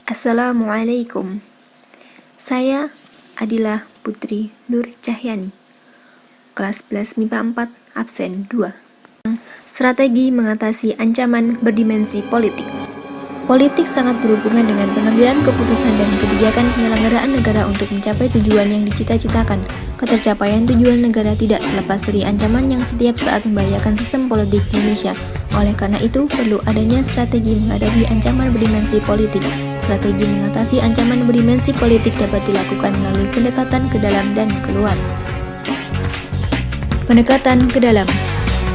Assalamualaikum. Saya Adila Putri Nur Cahyani, kelas 11 MIPA 4, absen 2. Strategi mengatasi ancaman berdimensi politik. Politik sangat berhubungan dengan pengambilan keputusan dan kebijakan penyelenggaraan negara untuk mencapai tujuan yang dicita-citakan. Ketercapaian tujuan negara tidak terlepas dari ancaman yang setiap saat membahayakan sistem politik Indonesia. Oleh karena itu, perlu adanya strategi menghadapi ancaman berdimensi politik. Strategi mengatasi ancaman berdimensi politik dapat dilakukan melalui pendekatan ke dalam dan keluar. Pendekatan ke dalam.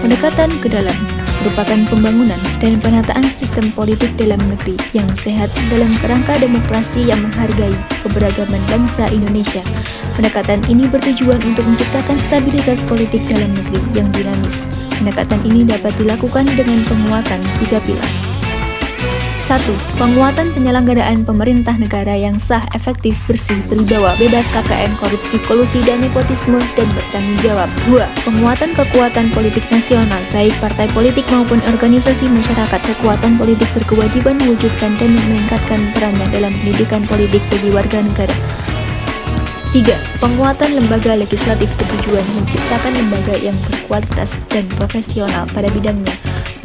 Pendekatan ke dalam merupakan pembangunan dan penataan sistem politik dalam negeri yang sehat dalam kerangka demokrasi yang menghargai keberagaman bangsa Indonesia. Pendekatan ini bertujuan untuk menciptakan stabilitas politik dalam negeri yang dinamis. Pendekatan ini dapat dilakukan dengan penguatan 3 pilar. 1. Penguatan penyelenggaraan pemerintah negara yang sah, efektif, bersih, berwibawa, bebas KKN, korupsi, kolusi, dan nepotisme, dan bertanggung jawab. 2. Penguatan kekuatan politik nasional, baik partai politik maupun organisasi masyarakat. Kekuatan politik berkewajiban mewujudkan dan meningkatkan perannya dalam pendidikan politik bagi warga negara. 3. Penguatan lembaga legislatif bertujuan menciptakan lembaga yang berkualitas dan profesional pada bidangnya.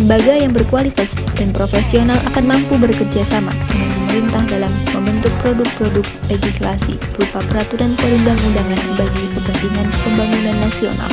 Lembaga yang berkualitas dan profesional akan mampu bekerja sama dengan pemerintah dalam membentuk produk-produk legislasi berupa peraturan perundang-undangan bagi kepentingan pembangunan nasional.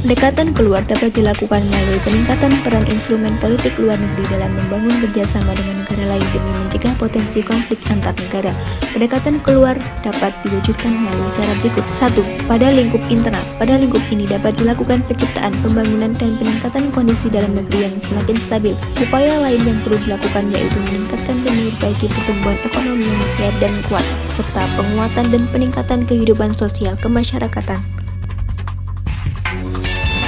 Pendekatan keluar dapat dilakukan melalui peningkatan peran instrumen politik luar negeri dalam membangun kerjasama dengan negara lain demi mencegah potensi konflik antar negara. Pendekatan keluar dapat diwujudkan melalui cara berikut. 1. Pada lingkup internal. Pada lingkup ini dapat dilakukan penciptaan, pembangunan, dan peningkatan kondisi dalam negeri yang semakin stabil. Upaya lain yang perlu dilakukan yaitu meningkatkan dan memperbaiki pertumbuhan ekonomi yang sehat dan kuat, serta penguatan dan peningkatan kehidupan sosial kemasyarakatan.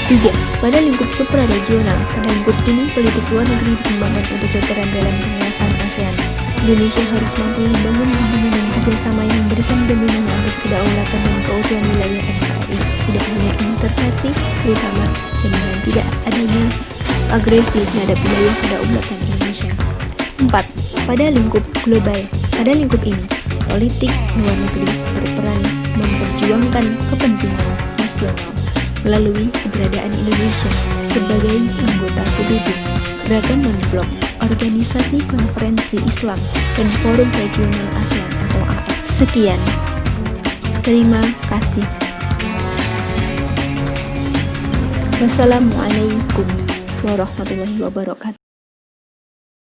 3. Pada lingkup supraregional. Pada lingkup ini, politik luar negeri dikembangkan untuk berperan dalam penguasaan ASEAN. Indonesia harus mampu membangun hubungan dan kerjasama yang memberikan jaminan atas kedaulatan dan keutuhan wilayah NKRI. Tidak hanya intervensi, terutama jaminan tidak adanya agresi terhadap wilayah kedaulatan Indonesia. 4. Pada lingkup global. Pada lingkup ini, politik luar negeri berperan memperjuangkan kepentingan nasional melalui keberadaan Indonesia sebagai anggota PBB, Gerakan Non-Blok, Organisasi Konferensi Islam, dan Forum Regional ASEAN atau ASEAN. Sekian. Terima kasih. Wassalamualaikum warahmatullahi wabarakatuh.